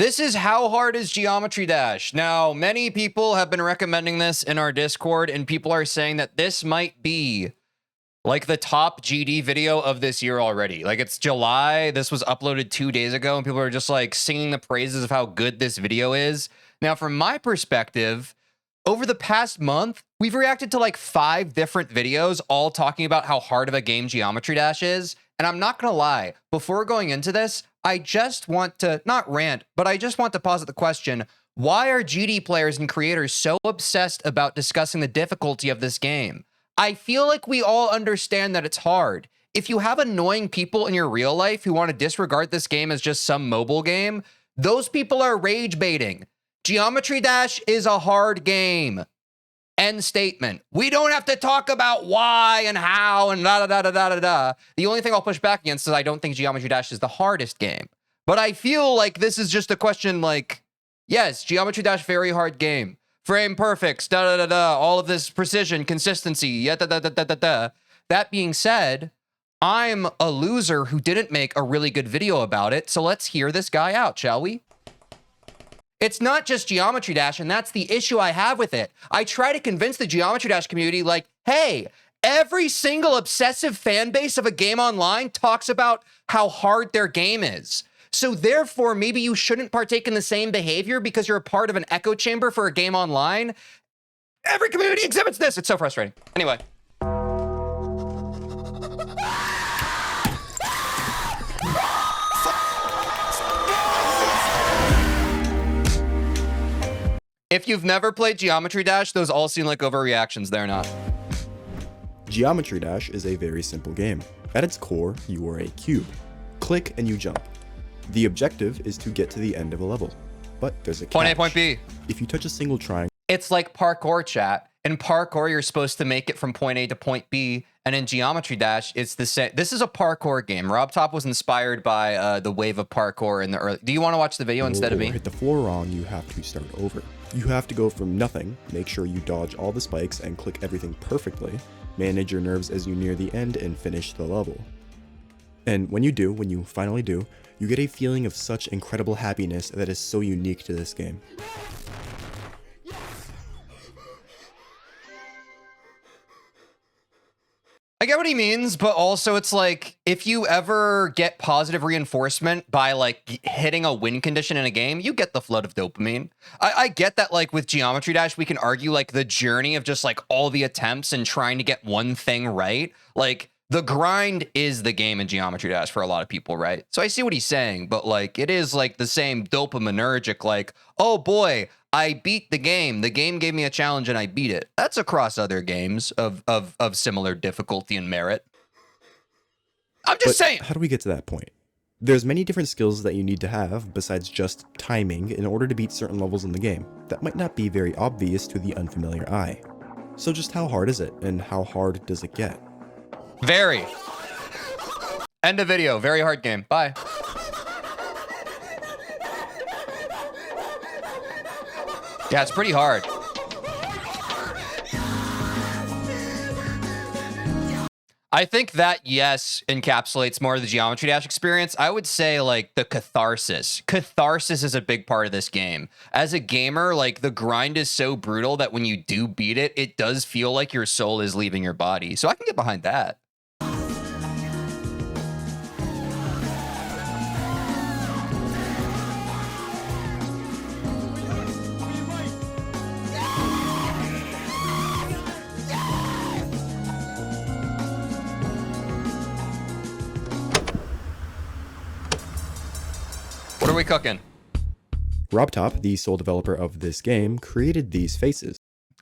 This is How Hard is Geometry Dash? Now, many people have been recommending this in our Discord, and people are saying that this might be like the top GD video of this year already. Like, it's July. This was uploaded 2 days ago, and people are just like singing the praises of how good this video is. Now, from my perspective, over the past month, we've reacted to like 5 different videos, all talking about how hard of a game Geometry Dash is. And I'm not gonna lie, before going into this, I just want to, not rant, but I just want to posit the question, why are GD players and creators so obsessed about discussing the difficulty of this game? I feel like we all understand that it's hard. If you have annoying people in your real life who want to disregard this game as just some mobile game, those people are rage baiting. Geometry Dash is a hard game. End statement. We don't have to talk about why and how and da da da da da da. The only thing I'll push back against is I don't think Geometry Dash is the hardest game. But I feel like this is just a question like, yes, Geometry Dash, very hard game. Frame perfects, da da da da, all of this precision, consistency, yeah, da da da da da da. That being said, I'm a loser who didn't make a really good video about it, so let's hear this guy out, shall we? It's not just Geometry Dash, and that's the issue I have with it. I try to convince the Geometry Dash community, like, hey, every single obsessive fan base of a game online talks about how hard their game is. So therefore, maybe you shouldn't partake in the same behavior because you're a part of an echo chamber for a game online. Every community exhibits this. It's so frustrating. Anyway. If you've never played Geometry Dash, those all seem like overreactions. They're not. Geometry Dash is a very simple game. At its core, you are a cube. Click and you jump. The objective is to get to the end of a level. But there's a catch. Point A, point B. If you touch a single triangle... It's like parkour, chat. In parkour, you're supposed to make it from point A to point B. And in Geometry Dash, it's the same. This is a parkour game. RobTop was inspired by the wave of parkour in the early... Do you want to watch the video instead of me? Hit the floor wrong, you have to start over. You have to go from nothing, make sure you dodge all the spikes and click everything perfectly, manage your nerves as you near the end, and finish the level. And when you finally do, you get a feeling of such incredible happiness that is so unique to this game. I get what he means, but also it's like, if you ever get positive reinforcement by like hitting a win condition in a game, you get the flood of dopamine. I get that, like with Geometry Dash, we can argue like the journey of just like all the attempts and trying to get one thing right. Like the grind is the game in Geometry Dash for a lot of people, right? So I see what he's saying, but like it is like the same dopaminergic, like, oh boy, I beat the game. The game gave me a challenge and I beat it. That's across other games of similar difficulty and merit. I'm just saying. How do we get to that point? There's many different skills that you need to have besides just timing in order to beat certain levels in the game that might not be very obvious to the unfamiliar eye. So just how hard is it, and how hard does it get? Very. End of video. Very hard game. Bye. Yeah, it's pretty hard. I think that, yes, encapsulates more of the Geometry Dash experience. I would say, like, the catharsis. Catharsis is a big part of this game. As a gamer, like, the grind is so brutal that when you do beat it, it does feel like your soul is leaving your body. So I can get behind that. What are we cooking? RobTop, the sole developer of this game, created these faces.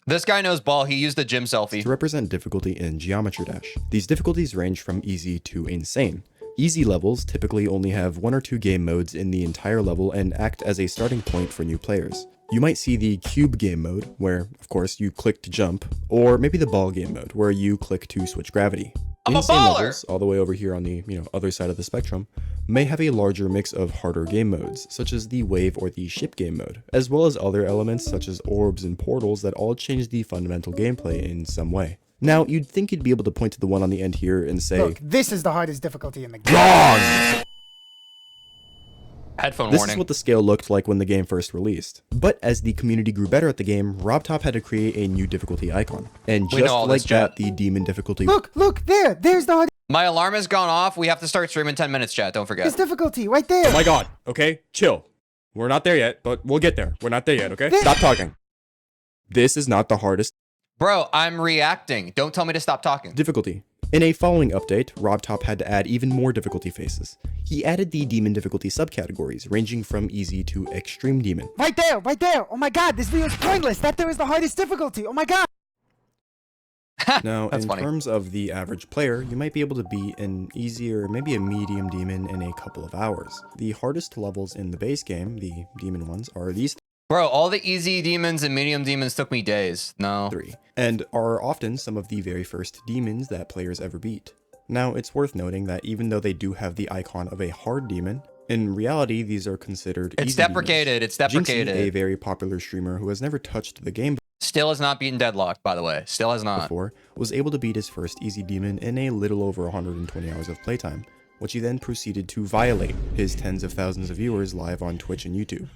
This guy knows ball. He used a gym selfie to represent difficulty in Geometry Dash. These difficulties range from easy to insane. Easy levels typically only have 1 or 2 game modes in the entire level and act as a starting point for new players. You might see the cube game mode, where, of course, you click to jump, or maybe the ball game mode, where you click to switch gravity. Insane levels, all the way over here on the other side of the spectrum, may have a larger mix of harder game modes, such as the wave or the ship game mode, as well as other elements such as orbs and portals that all change the fundamental gameplay in some way. Now, you'd think you'd be able to point to the one on the end here and say, look, this is the hardest difficulty in the game. Wrong! Headphone This warning. is what the scale looked like when the game first released. But as the community grew better at the game, RobTop had to create a new difficulty icon. And We know just all like this, chat. that, the demon difficulty Look, there's the hardest My alarm has gone off. We have to start streaming in 10 minutes, chat. Don't forget. difficulty right there. Oh my god, okay? Chill. We're not there yet, but we'll get there. We're not there yet, okay? This- Stop talking. This is not the hardest Bro, I'm reacting. Don't tell me to stop talking. difficulty. In a following update, RobTop had to add even more difficulty faces. He added the demon difficulty subcategories, ranging from easy to extreme demon. Right there, right there. Oh my god, this video is pointless. That there is the hardest difficulty. Oh my god. Now, That's in funny. terms of the average player, you might be able to beat an easy or maybe a medium demon in a couple of hours. The hardest levels in the base game, the demon ones, are these Bro, all the easy demons and medium demons took me days. No. three, and are often some of the very first demons that players ever beat. Now, it's worth noting that even though they do have the icon of a hard demon, in reality, these are considered It's easy demons. deprecated. It's Jinxie, deprecated. a very popular streamer who has never touched the game Still has not beaten Deadlocked, by the way. Still has not. before, was able to beat his first easy demon in a little over 120 hours of playtime, which he then proceeded to violate his tens of thousands of viewers live on Twitch and YouTube.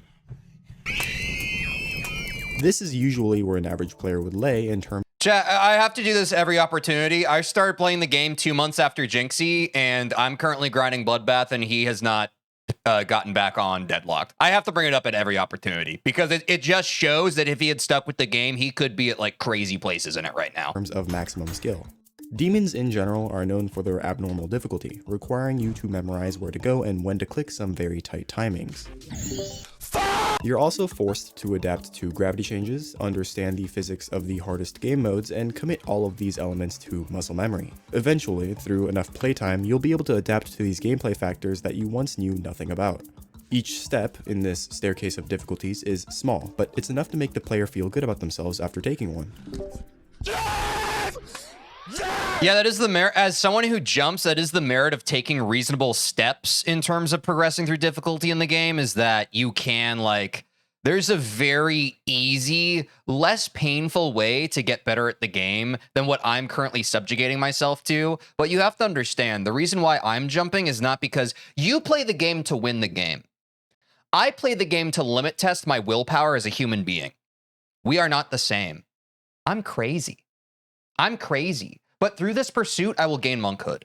This is usually where an average player would lay in terms Chat, I have to do this every opportunity. I started playing the game 2 months after Jinxie, and I'm currently grinding Bloodbath, and he has not gotten back on Deadlocked. I have to bring it up at every opportunity because it just shows that if he had stuck with the game, he could be at like crazy places in it right now. of maximum skill. Demons in general are known for their abnormal difficulty, requiring you to memorize where to go and when to click some very tight timings. You're also forced to adapt to gravity changes, understand the physics of the hardest game modes, and commit all of these elements to muscle memory. Eventually, through enough playtime, you'll be able to adapt to these gameplay factors that you once knew nothing about. Each step in this staircase of difficulties is small, but it's enough to make the player feel good about themselves after taking one. Yeah, that is the merit. As someone who jumps, that is the merit of taking reasonable steps in terms of progressing through difficulty in the game, is that you can, like, there's a very easy, less painful way to get better at the game than what I'm currently subjugating myself to. But you have to understand, the reason why I'm jumping is not because you play the game to win the game. I play the game to limit test my willpower as a human being. We are not the same. I'm crazy. I'm crazy. But through this pursuit, I will gain monkhood.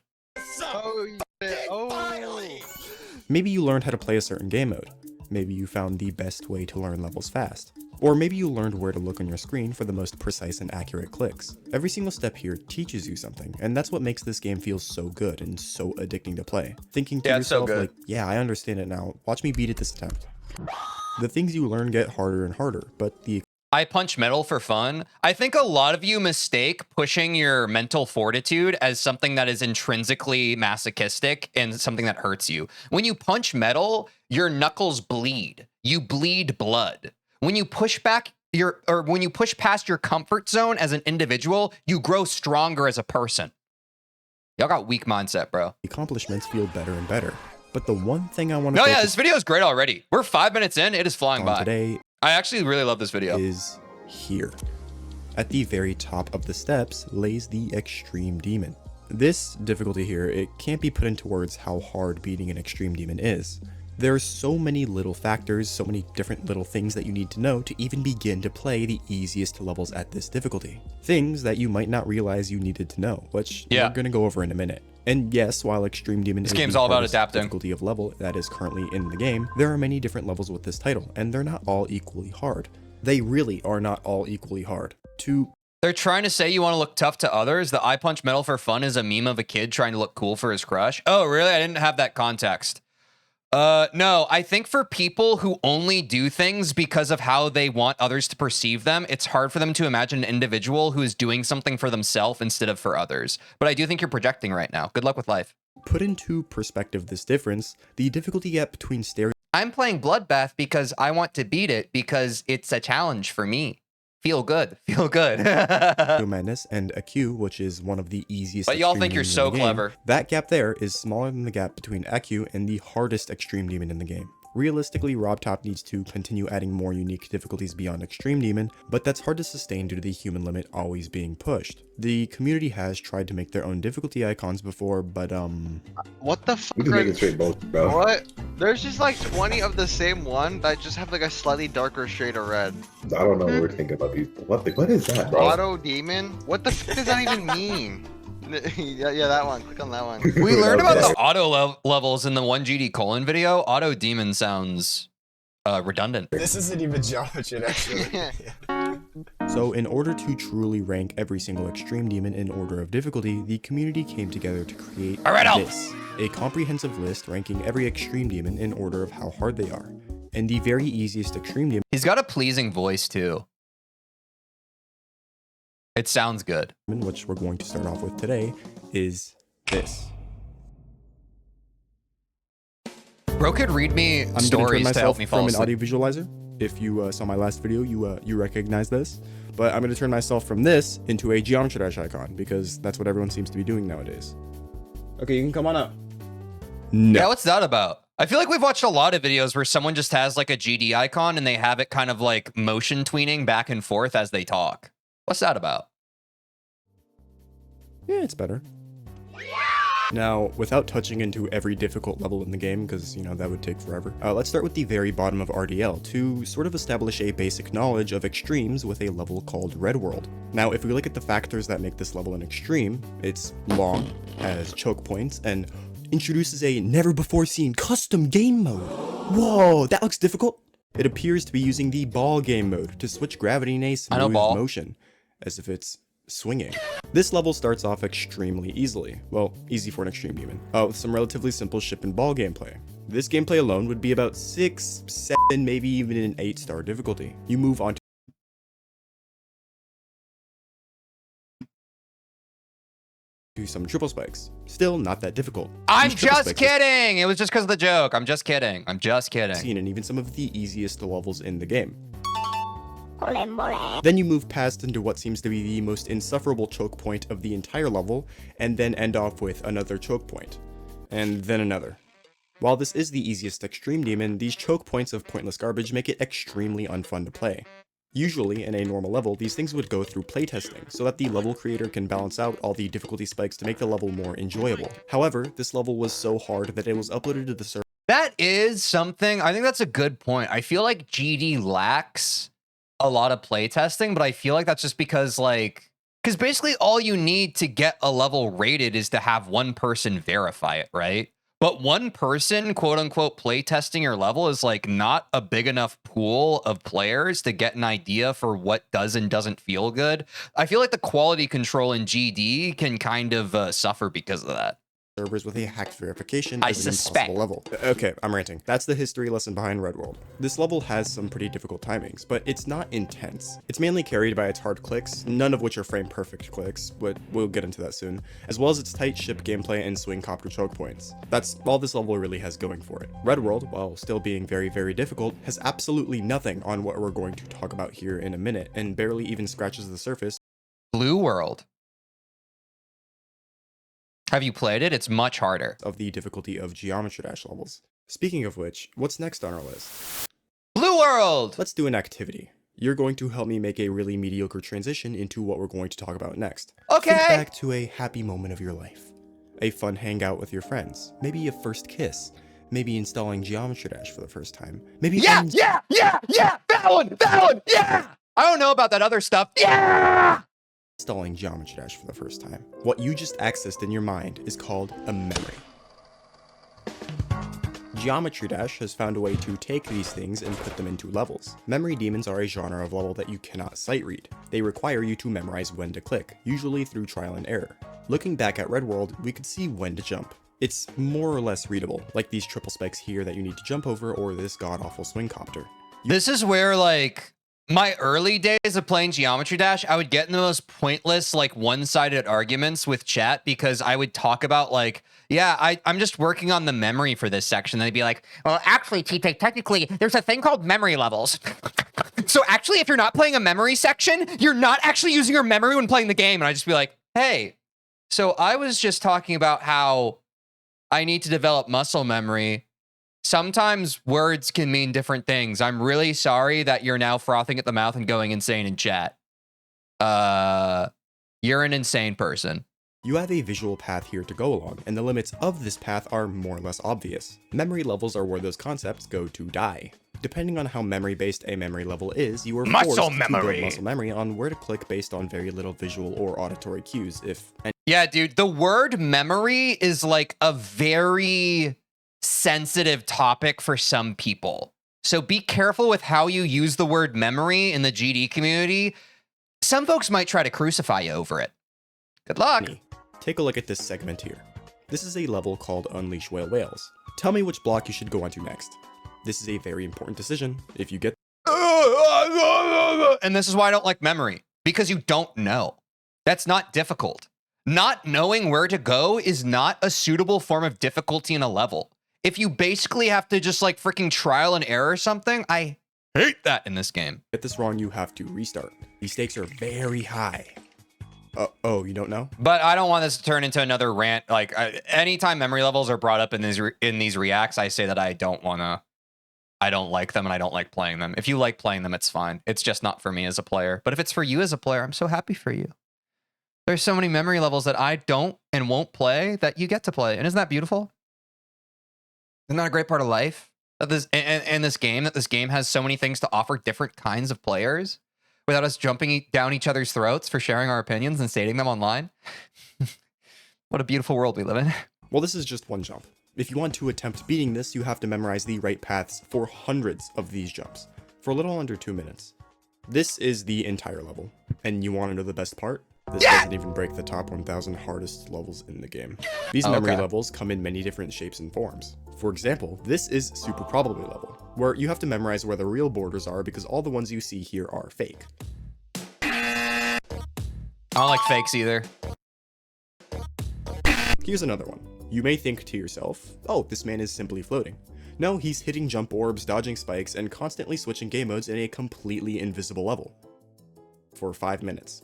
Maybe you learned how to play a certain game mode. Maybe you found the best way to learn levels fast. Or maybe you learned where to look on your screen for the most precise and accurate clicks. Every single step here teaches you something, and that's what makes this game feel so good and so addicting to play. Thinking to Yeah, it's so yourself, good. like, yeah, I understand it now. Watch me beat it this attempt. The things you learn get harder and harder, but the I punch metal for fun. I think a lot of you mistake pushing your mental fortitude as something that is intrinsically masochistic and something that hurts you. When you punch metal, your knuckles bleed. You bleed blood. When you push back when you push past your comfort zone as an individual, you grow stronger as a person. Y'all got weak mindset, bro. accomplishments feel better and better. But the one thing I want to No, yeah, focus this video is great already. We're 5 minutes in. It is flying on by. today I actually really love this video. is here. At the very top of the steps lays the extreme demon. This difficulty here, it can't be put into words how hard beating an extreme demon is. There's so many little factors, so many different little things that you need to know to even begin to play the easiest levels at this difficulty. Things that you might not realize you needed to know, which Yeah. we're gonna go over in a minute. And yes, while Extreme Demon is game's the all about hardest adapting. difficulty of level that is currently in the game, there are many different levels with this title, and they're not all equally hard. They really are not all equally hard. They're trying to say you want to look tough to others. The I punch metal for fun is a meme of a kid trying to look cool for his crush. Oh, really? I didn't have that context. No, I think for people who only do things because of how they want others to perceive them, it's hard for them to imagine an individual who is doing something for themselves instead of for others. But I do think you're projecting right now. Good luck with life. Put into perspective this difference, the difficulty gap between I'm playing Bloodbath because I want to beat it because it's a challenge for me. Feel good. Feel good. Madness and AQ, which is one of the easiest. But y'all extreme think you're demons in so the game, clever. That gap there is smaller than the gap between AQ and the hardest extreme demon in the game. Realistically, RobTop needs to continue adding more unique difficulties beyond Extreme Demon, but that's hard to sustain due to the human limit always being pushed. The community has tried to make their own difficulty icons before, but What the fuck? We can make it straight both, bro. What? There's just like 20 of the same one that just have like a slightly darker shade of red. I don't know what we're thinking about these. What is that, bro? Auto demon? What the fuck does that even mean? Yeah, that one. Click on that one. We learned about the auto levels in the 1GD colon video. Auto demon sounds redundant. This isn't even geometry, actually. So in order to truly rank every single Extreme Demon in order of difficulty, the community came together to create this, a comprehensive list ranking every Extreme Demon in order of how hard they are. And the very easiest Extreme Demon, He's got a pleasing voice too. It sounds good. which we're going to start off with today, is this. Bro could read me I'm going to turn stories to help myself me fall from an asleep. audio visualizer. If you saw my last video, you recognize this. But I'm going to turn myself from this into a Geometry Dash icon, because that's what everyone seems to be doing nowadays. Okay, you can come on up. No. Yeah, what's that about? I feel like we've watched a lot of videos where someone just has like a GD icon and they have it kind of like motion tweening back and forth as they talk. What's that about? Yeah, it's better. Now, without touching into every difficult level in the game, because, you know, that would take forever, let's start with the very bottom of RDL to sort of establish a basic knowledge of extremes with a level called Red World. Now, if we look at the factors that make this level an extreme, it's long, has choke points, and introduces a never-before-seen custom game mode. Whoa, that looks difficult. It appears to be using the ball game mode to switch gravity in a smooth motion, as if it's swinging. This level starts off extremely easily. Well, easy for an Extreme Demon, with some relatively simple ship and ball gameplay. This gameplay alone would be about 6, 7, maybe even an 8-star difficulty. You move on to some triple spikes. Still not that difficult. I'm These triple just spikes kidding. It was just because of the joke. I'm just kidding. I'm just kidding. seen in even some of the easiest levels in the game. Then you move past into what seems to be the most insufferable choke point of the entire level, and then end off with another choke point. And then another. While this is the easiest Extreme Demon, these choke points of pointless garbage make it extremely unfun to play. Usually, in a normal level, these things would go through playtesting, so that the level creator can balance out all the difficulty spikes to make the level more enjoyable. However, this level was so hard that it was uploaded to the server. That is something. I think that's a good point. I feel like GD lacks a lot of playtesting, but I feel like that's just because because basically all you need to get a level rated is to have one person verify it, right? But one person, quote unquote, playtesting your level is like not a big enough pool of players to get an idea for what does and doesn't feel good. I feel like the quality control in GD can kind of suffer because of that. Servers with a hacked verification I is an suspect. impossible level. Okay, I'm ranting. That's the history lesson behind Red World. This level has some pretty difficult timings, but it's not intense. It's mainly carried by its hard clicks, none of which are frame perfect clicks, but we'll get into that soon, as well as its tight ship gameplay and swing copter choke points. That's all this level really has going for it. Red World, while still being very, very difficult, has absolutely nothing on what we're going to talk about here in a minute, and barely even scratches the surface. Blue World. Have you played it? It's much harder. Of the difficulty of Geometry Dash levels. Speaking of which, what's next on our list? Blue World! Let's do an activity. You're going to help me make a really mediocre transition into what we're going to talk about next. Okay! Think back to a happy moment of your life. A fun hangout with your friends. Maybe a first kiss. Maybe installing Geometry Dash for the first time. Maybe Yeah! That one! Yeah! I don't know about that other stuff. Yeah! installing Geometry Dash for the first time. What you just accessed in your mind is called a memory. Geometry Dash has found a way to take these things and put them into levels. Memory demons are a genre of level that you cannot sight read. They require you to memorize when to click, usually through trial and error. Looking back at Red World, we could see when to jump. It's more or less readable, like these triple spikes here that you need to jump over or this god-awful swing copter. This is where, like, my early days of playing Geometry Dash, I would get in the most pointless, like, one-sided arguments with chat because I would talk about, like, yeah, I'm just working on the memory for this section. They'd be like, well, actually, TeejVeen, technically, there's a thing called memory levels. So actually, if you're not playing a memory section, you're not actually using your memory when playing the game. And I'd just be like, hey, so I was just talking about how I need to develop muscle memory sometimes words can mean different things. I'm really sorry that you're now frothing at the mouth and going insane in chat. You're an insane person. You have a visual path here to go along, and the limits of this path are more or less obvious. Memory levels are where those concepts go to die. Depending on how memory-based a memory level is, you are forced to build muscle memory on where to click based on very little visual or auditory cues, if any. Yeah, dude, the word memory is like a very sensitive topic for some people. So be careful with how you use the word memory in the GD community. Some folks might try to crucify you over it. Good luck. Take a look at this segment here. This is a level called Unleash Whale Whales. Tell me which block you should go onto next. This is a very important decision. If you get and this is why I don't like memory, because you don't know. That's not difficult. Not knowing where to go is not a suitable form of difficulty in a level. If you basically have to just like freaking trial and error something, I hate that in this game. Get this wrong, you have to restart. These stakes are very high. Oh, you don't know? But I don't want this to turn into another rant. Like anytime memory levels are brought up in these reacts, I say that I don't like them and I don't like playing them. If you like playing them, it's fine. It's just not for me as a player. But if it's for you as a player, I'm so happy for you. There's so many memory levels that I don't and won't play that you get to play. And isn't that beautiful? Isn't that a great part of life? That this game has so many things to offer different kinds of players without us jumping down each other's throats for sharing our opinions and stating them online. What a beautiful world we live in. Well, this is just one jump. If you want to attempt beating this, you have to memorize the right paths for hundreds of these jumps, for a little under 2 minutes. This is the entire level, and you want to know the best part? This doesn't even break the top 1,000 hardest levels in the game. These memory levels come in many different shapes and forms. For example, this is Super Probably level, where you have to memorize where the real borders are because all the ones you see here are fake. I don't like fakes either. Here's another one. You may think to yourself, oh, this man is simply floating. No, he's hitting jump orbs, dodging spikes, and constantly switching game modes in a completely invisible level. For 5 minutes.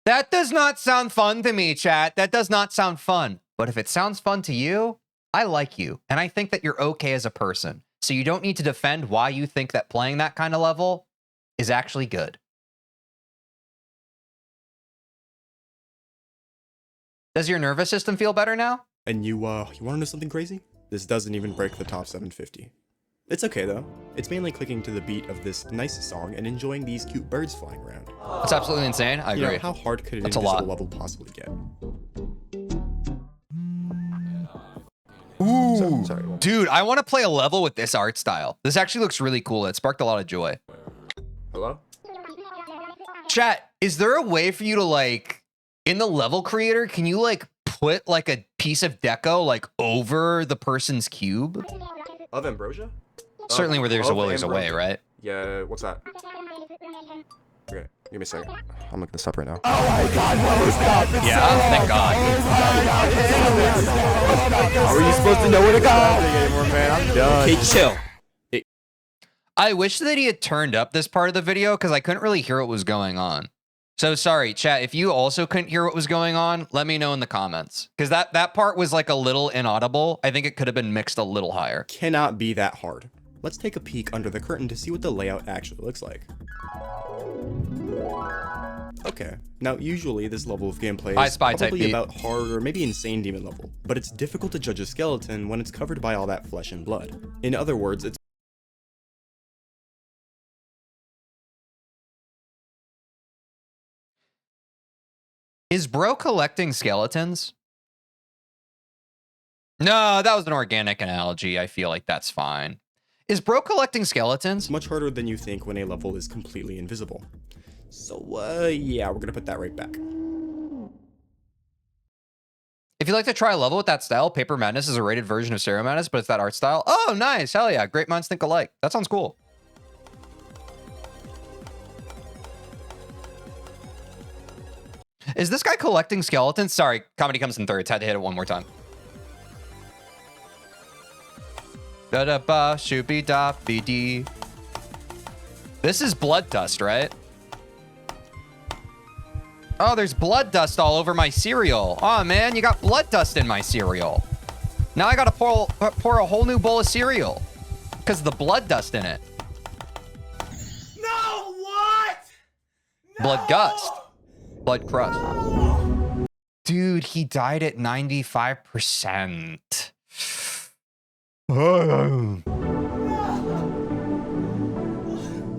That does not sound fun to me, chat. That does not sound fun. But if it sounds fun to you, I like you. And I think that you're okay as a person. So you don't need to defend why you think that playing that kind of level is actually good. Does your nervous system feel better now? And you want to know something crazy? This doesn't even break the top 750. It's okay though. It's mainly clicking to the beat of this nice song and enjoying these cute birds flying around. That's absolutely insane. I agree. You know, how hard could an invisible level possibly get? Ooh, sorry. Dude, I want to play a level with this art style. This actually looks really cool. It sparked a lot of joy. Hello? Chat, is there a way for you to like, in the level creator, can you like put like a piece of deco like over the person's cube? Of Ambrosia? Certainly where there's a will, there's a way, right? Yeah, what's that? Okay, give me a second. I'm looking this up right now. Oh my god, no, stop. Yeah, thank God. How are you supposed to know where to go? Anymore, man. I'm done. Okay, chill. I wish that he had turned up this part of the video because I couldn't really hear what was going on. So sorry, chat, if you also couldn't hear what was going on, let me know in the comments. Because that part was like a little inaudible. I think it could have been mixed a little higher. Cannot be that hard. Let's take a peek under the curtain to see what the layout actually looks like. Okay, now usually this level of gameplay is probably about hard or maybe insane demon level, but it's difficult to judge a skeleton when it's covered by all that flesh and blood. In other words, it's Is bro collecting skeletons? No, that was an organic analogy. I feel like that's fine. Is bro collecting skeletons? much harder than you think when a level is completely invisible. So, yeah, we're gonna put that right back. If you'd like to try a level with that style, Paper Madness is a rated version of Stereo Madness, but it's that art style. Oh, nice. Hell yeah. Great minds think alike. That sounds cool. Is this guy collecting skeletons? Sorry, comedy comes in thirds. Had to hit it one more time. Da-da-ba, shooby-da-be-dee. This is blood dust, right? Oh, there's blood dust all over my cereal. Oh, man, you got blood dust in my cereal. Now I gotta pour a whole new bowl of cereal because of the blood dust in it. No, what? Blood gust. Blood crust. Dude, he died at 95%.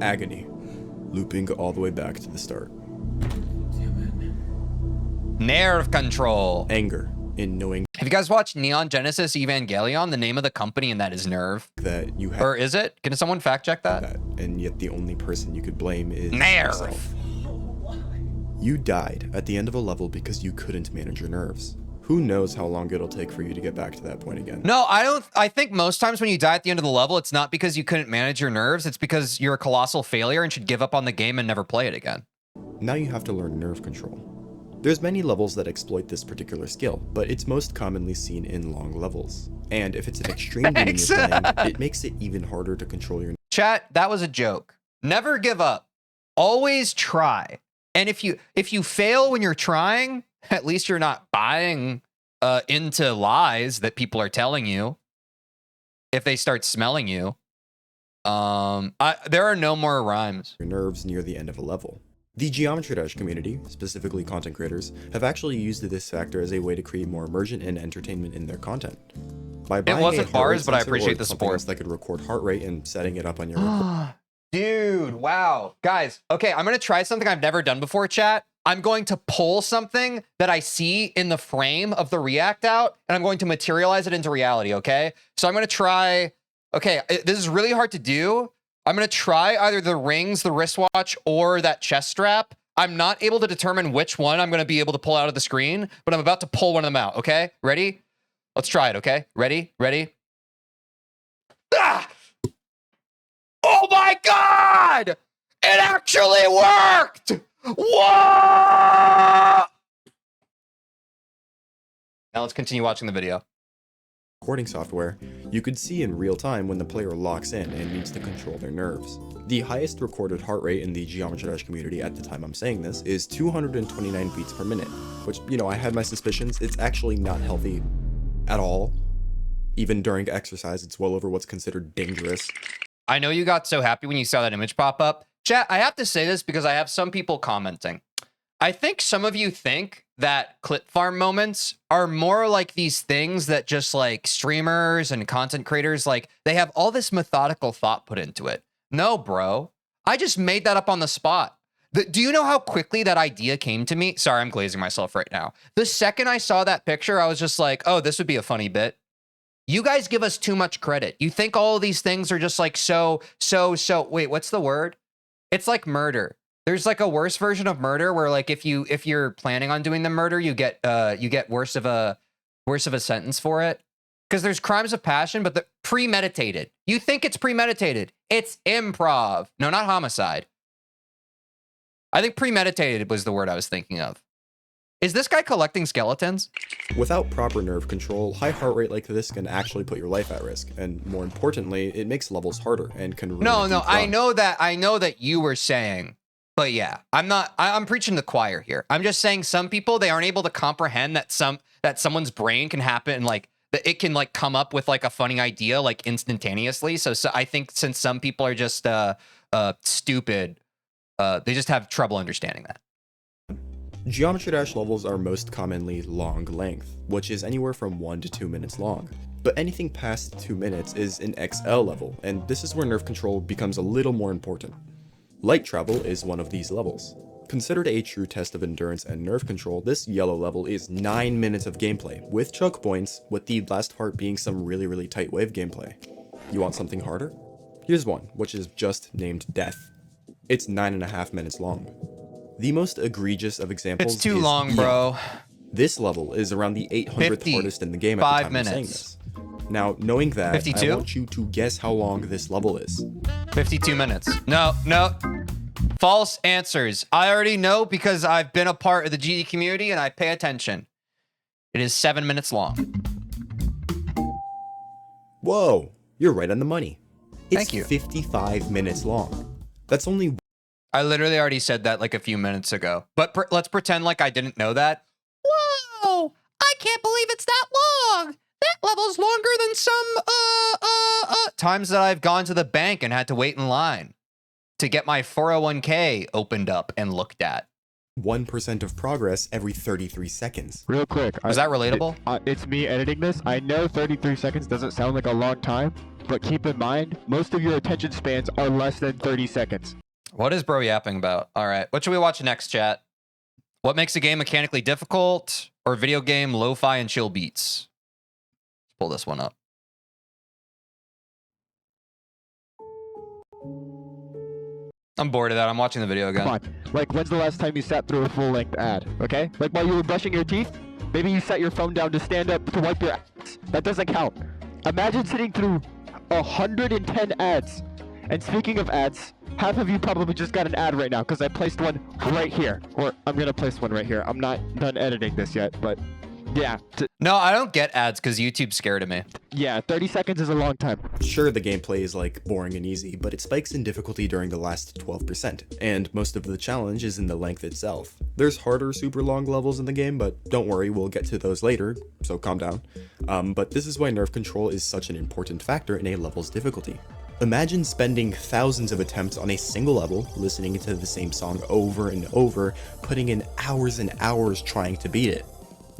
Agony. Looping all the way back to the start. Nerve control. Anger in knowing Have you guys watched Neon Genesis Evangelion? The name of the company in that is Nerve. that you have Or is it? Can someone fact check that? that, and yet the only person you could blame is Nerve. yourself. You died at the end of a level because you couldn't manage your nerves. Who knows how long it'll take for you to get back to that point again? No, I don't. I think most times when you die at the end of the level, it's not because you couldn't manage your nerves. It's because you're a colossal failure and should give up on the game and never play it again. Now you have to learn nerve control. There's many levels that exploit this particular skill, but it's most commonly seen in long levels. And if it's an extreme demon you're playing, it makes it even harder to control your Chat, that was a joke. Never give up. Always try. And if you fail when you're trying, at least you're not buying into lies that people are telling you. If they start smelling you, there are no more rhymes. nerves near the end of a level. The Geometry Dash community, specifically content creators, have actually used this factor as a way to create more immersion and entertainment in their content. By buying wasn't a heart rate bars, but I sensor appreciate or the something support. else that could record heart rate and setting it up on your Dude, wow. Guys, okay, I'm going to try something I've never done before, chat. I'm going to pull something that I see in the frame of the React out, and I'm going to materialize it into reality, okay? So I'm going to try... Okay, this is really hard to do. I'm going to try either the rings, the wristwatch, or that chest strap. I'm not able to determine which one I'm going to be able to pull out of the screen, but I'm about to pull one of them out, okay? Ready? Let's try it, okay? Ready? Ready? Ah! Oh my God! It actually worked! Whoa! Now let's continue watching the video. recording software, you could see in real time when the player locks in and needs to control their nerves. The highest recorded heart rate in the Geometry Dash community at the time I'm saying this is 229 beats per minute, which, you know, I had my suspicions. It's actually not healthy at all. Even during exercise, it's well over what's considered dangerous. I know you got so happy when you saw that image pop up. Chat, I have to say this because I have some people commenting. I think some of you think that clip farm moments are more like these things that just like streamers and content creators, like they have all this methodical thought put into it. No, bro. I just made that up on the spot. Do you know how quickly that idea came to me? Sorry, I'm glazing myself right now. The second I saw that picture, I was just like, oh, this would be a funny bit. You guys give us too much credit. You think all of these things are just like so, wait, what's the word? It's like murder. There's like a worse version of murder where like if you're planning on doing the murder, you get worse of a sentence for it. Because there's crimes of passion, but the premeditated. You think it's premeditated. It's improv. No, not homicide. I think premeditated was the word I was thinking of. Is this guy collecting skeletons? Without proper nerve control, high heart rate like this can actually put your life at risk, and more importantly, it makes levels harder and can ruin No, a deep I run. know that you were saying, but yeah, I'm preaching the choir here. I'm just saying some people, they aren't able to comprehend that someone's brain can happen, like that it can like come up with like a funny idea like instantaneously. So I think since some people are just stupid, they just have trouble understanding that. Geometry Dash levels are most commonly long length, which is anywhere from 1 to 2 minutes long. But anything past 2 minutes is an XL level, and this is where nerve control becomes a little more important. Light travel is one of these levels. Considered a true test of endurance and nerve control, this yellow level is 9 minutes of gameplay, with choke points, with the last part being some really tight wave gameplay. You want something harder? Here's one, which is just named Death. It's 9.5 minutes long. The most egregious of examples It's too is long, bro. This level is around the 800th hardest in the game at the 5 time I'm saying minutes. this. Now, knowing that, 52? I want you to guess how long this level is. 52 minutes. No. False answers. I already know because I've been a part of the GD community and I pay attention. It is 7 minutes long. Whoa, you're right on the money. It's Thank you. 55 minutes long. That's only I literally already said that like a few minutes ago. But let's pretend like I didn't know that. Whoa! I can't believe it's that long! That level's longer than some times that I've gone to the bank and had to wait in line to get my 401k opened up and looked at. 1% of progress every 33 seconds. Real quick. Is that relatable? It's me editing this. I know 33 seconds doesn't sound like a long time, but keep in mind, most of your attention spans are less than 30 seconds. What is bro yapping about? All right. What should we watch next, chat? What makes a game mechanically difficult or video game lo-fi and chill beats? Let's pull this one up. I'm bored of that. I'm watching the video again. Come on. Like, when's the last time you sat through a full-length ad, okay? Like, while you were brushing your teeth, maybe you set your phone down to stand up to wipe your ass. That doesn't count. Imagine sitting through 110 ads. And speaking of ads, half of you probably just got an ad right now because I placed one right here. Or I'm going to place one right here. I'm not done editing this yet, but yeah. No, I don't get ads because YouTube's scared of me. Yeah, 30 seconds is a long time. Sure, the gameplay is like boring and easy, but it spikes in difficulty during the last 12%, and most of the challenge is in the length itself. There's harder, super long levels in the game, but don't worry, we'll get to those later, so calm down. But this is why nerve control is such an important factor in a level's difficulty. Imagine spending thousands of attempts on a single level, listening to the same song over and over, putting in hours and hours trying to beat it.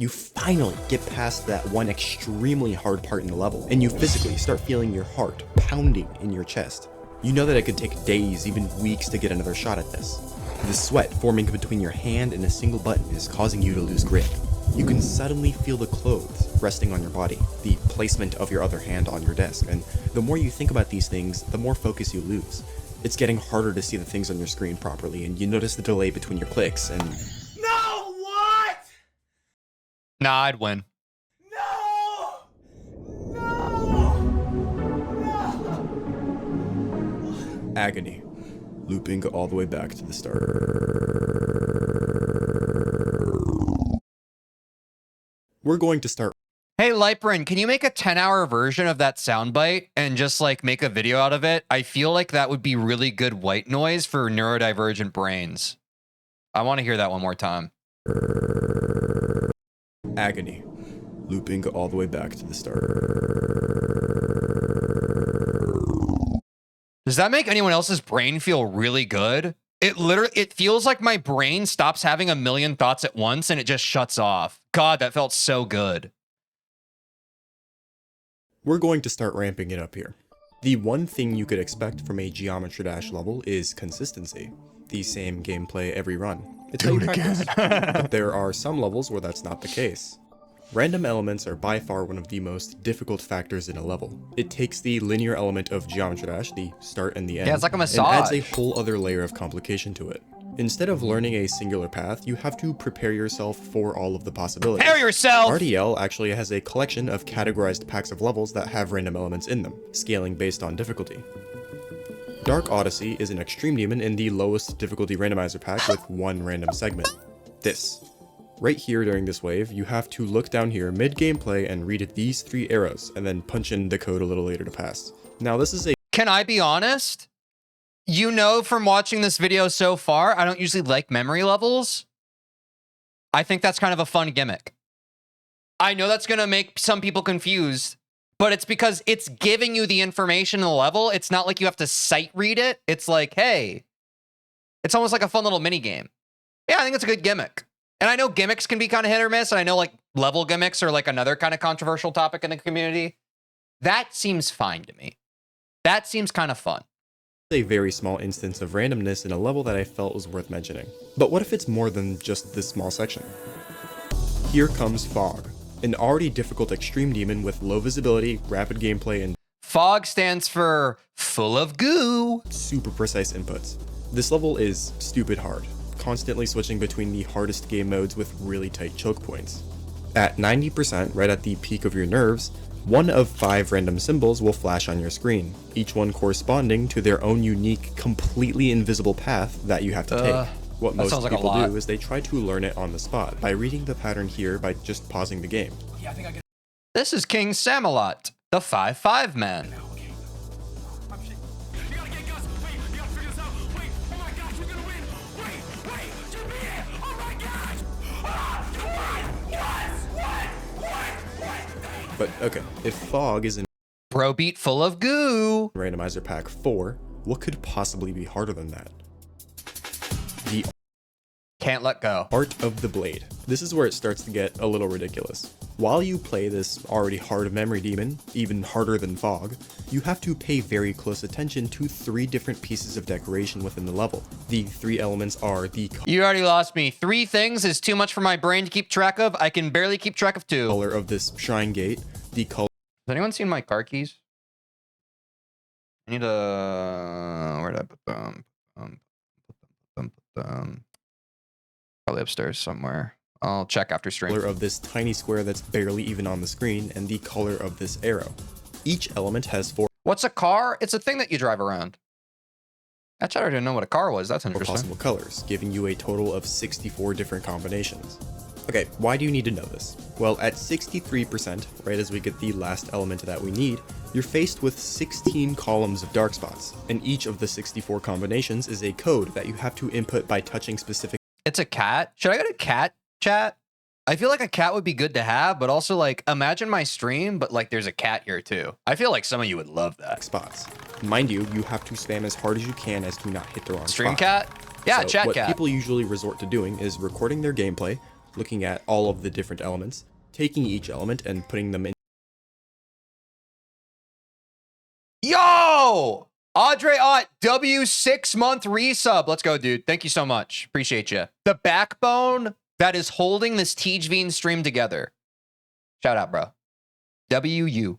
You finally get past that one extremely hard part in the level, and you physically start feeling your heart pounding in your chest. You know that it could take days, even weeks to get another shot at this. The sweat forming between your hand and a single button is causing you to lose grip. You can suddenly feel the clothes resting on your body, the placement of your other hand on your desk, and the more you think about these things, the more focus you lose. It's getting harder to see the things on your screen properly, and you notice the delay between your clicks, and... No! What? Nah, I'd win. No! No! agony, looping all the way back to the start. We're going to start. Hey, Lightbrin, can you make a 10-hour version of that soundbite and just like make a video out of it? I feel like that would be really good white noise for neurodivergent brains. I want to hear that one more time. Agony, looping all the way back to the start. Does that make anyone else's brain feel really good? It feels like my brain stops having a million thoughts at once and it just shuts off. God, that felt so good. We're going to start ramping it up here. The one thing you could expect from a Geometry Dash level is consistency. The same gameplay every run. It's how you practice. But there are some levels where that's not the case. Random elements are by far one of the most difficult factors in a level. It takes the linear element of Geometry Dash, the start and the end, Yeah, it's like a massage. and adds a whole other layer of complication to it. Instead of learning a singular path, you have to prepare yourself for all of the possibilities. Prepare yourself! RDL actually has a collection of categorized packs of levels that have random elements in them, scaling based on difficulty. Dark Odyssey is an extreme demon in the lowest difficulty randomizer pack with one random segment. This. Right here during this wave, you have to look down here mid-gameplay and read these 3 arrows, and then punch in the code a little later to pass. Now this is a... Can I be honest? You know from watching this video so far, I don't usually like memory levels. I think that's kind of a fun gimmick. I know that's going to make some people confused, but it's because it's giving you the information in the level. It's not like you have to sight read it. It's like, hey, it's almost like a fun little mini game. Yeah, I think it's a good gimmick. And I know gimmicks can be kind of hit or miss, and I know like level gimmicks are like another kind of controversial topic in the community. That seems fine to me. That seems kind of fun. A very small instance of randomness in a level that I felt was worth mentioning. But what if it's more than just this small section? Here comes Fog, an already difficult extreme demon with low visibility, rapid gameplay, and FOG stands for full of goo. super precise inputs. This level is stupid hard, constantly switching between the hardest game modes with really tight choke points. At 90%, right at the peak of your nerves, 1 of 5 random symbols will flash on your screen, each one corresponding to their own unique, completely invisible path that you have to take. What most sounds like a people lot. do is they try to learn it on the spot by reading the pattern here by just pausing the game. This is King Samalot, the 5-5 man. But okay, if fog is in Bro beat full of goo. randomizer pack 4, what could possibly be harder than that? The Can't let go. art of the blade. This is where it starts to get a little ridiculous. While you play this already hard memory demon, even harder than fog, you have to pay very close attention to 3 different pieces of decoration within the level. The 3 elements are the You already lost me. 3 things is too much for my brain to keep track of. I can barely keep track of 2. color of this shrine gate, the color Has anyone seen my car keys? I need to... Where did I put them? Put them. Probably upstairs somewhere. I'll check after stream. color of this tiny square that's barely even on the screen, and the color of this arrow. Each element has 4 What's a car? It's a thing that you drive around. Actually, I didn't know what a car was. That's interesting. possible colors, giving you a total of 64 different combinations. Okay, why do you need to know this? Well, at 63%, right as we get the last element that we need, you're faced with 16 columns of dark spots, and each of the 64 combinations is a code that you have to input by touching specific It's a cat. Should I get a cat chat? I feel like a cat would be good to have, but also like imagine my stream, but like there's a cat here too. I feel like some of you would love that. spots. Mind you, you have to spam as hard as you can as to not hit the wrong Stream spot. cat? Yeah, So chat what cat. people usually resort to doing is recording their gameplay, looking at all of the different elements, taking each element and putting them in Yo! Audrey Ott, W 6-month resub. Let's go, dude. Thank you so much. Appreciate you. The backbone that is holding this TeejVeen stream together. Shout out, bro. WU.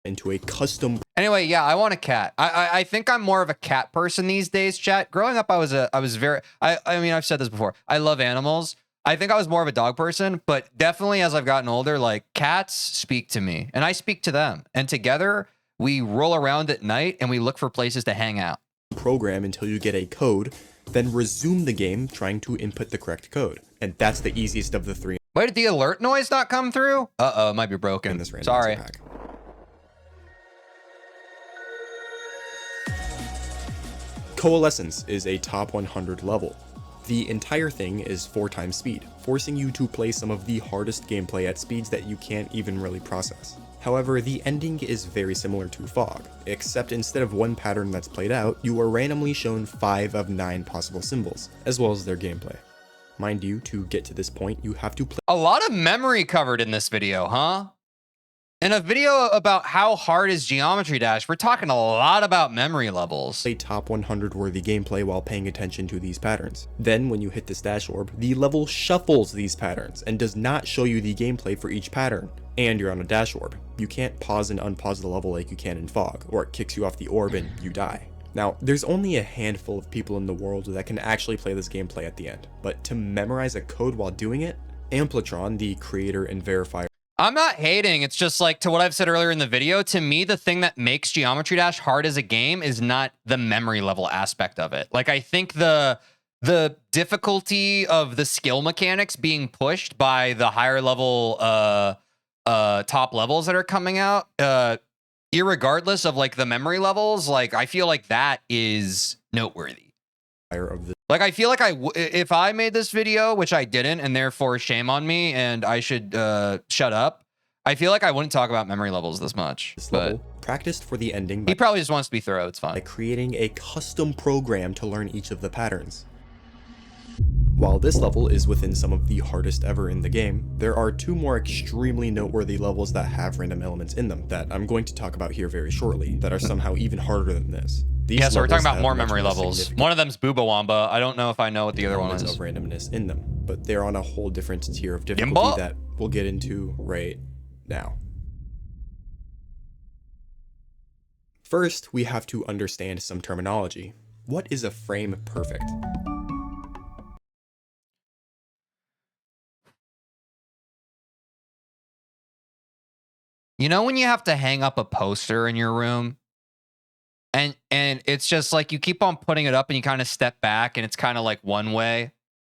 into a custom Anyway, yeah, I want a cat. I think I'm more of a cat person these days, chat. Growing up, I was very, I mean, I've said this before. I love animals. I think I was more of a dog person, but definitely as I've gotten older, like cats speak to me and I speak to them. And together we roll around at night and we look for places to hang out. program until you get a code, then resume the game trying to input the correct code. And that's the easiest of the 3 Wait, did the alert noise not come through? Uh-oh, it might be broken. in this randomizer Sorry. pack. Coalescence is a top 100 level. The entire thing is 4 times speed, forcing you to play some of the hardest gameplay at speeds that you can't even really process. However, the ending is very similar to Fog, except instead of 1 pattern that's played out, you are randomly shown 5 of 9 possible symbols, as well as their gameplay. Mind you, to get to this point, you have to play A lot of memory covered in this video, huh? In a video about how hard is Geometry Dash, we're talking a lot about memory levels. play top 100 worthy gameplay while paying attention to these patterns. Then when you hit this dash orb, the level shuffles these patterns and does not show you the gameplay for each pattern. And you're on a dash orb. You can't pause and unpause the level like you can in Fog, or it kicks you off the orb and you die. Now, there's only a handful of people in the world that can actually play this gameplay at the end, but to memorize a code while doing it, Amplitron, the creator and verifier I'm not hating. It's just like to what I've said earlier in the video. To me, the thing that makes Geometry Dash hard as a game is not the memory level aspect of it. Like I think the difficulty of the skill mechanics being pushed by the higher level top levels that are coming out, irregardless of like the memory levels, like I feel like that is noteworthy. of the Like, I feel like if I made this video, which I didn't, and therefore shame on me, and I should shut up, I feel like I wouldn't talk about memory levels this much. this But level, practiced for the ending he by probably just wants to be thorough. It's fine. creating a custom program to learn each of the patterns. While this level is within some of the hardest ever in the game, there are 2 more extremely noteworthy levels that have random elements in them that I'm going to talk about here very shortly that are somehow even harder than this. These Yeah, so we're talking levels about have more much memory levels. significant One of them's Booba Wamba. I don't know if I know what the other one elements is. of randomness in them, but they're on a whole different tier of difficulty Gimbal? that we'll get into right now. First, we have to understand some terminology. What is a frame perfect? You know when you have to hang up a poster in your room? And it's just like you keep on putting it up and you kind of step back and it's kind of like one way.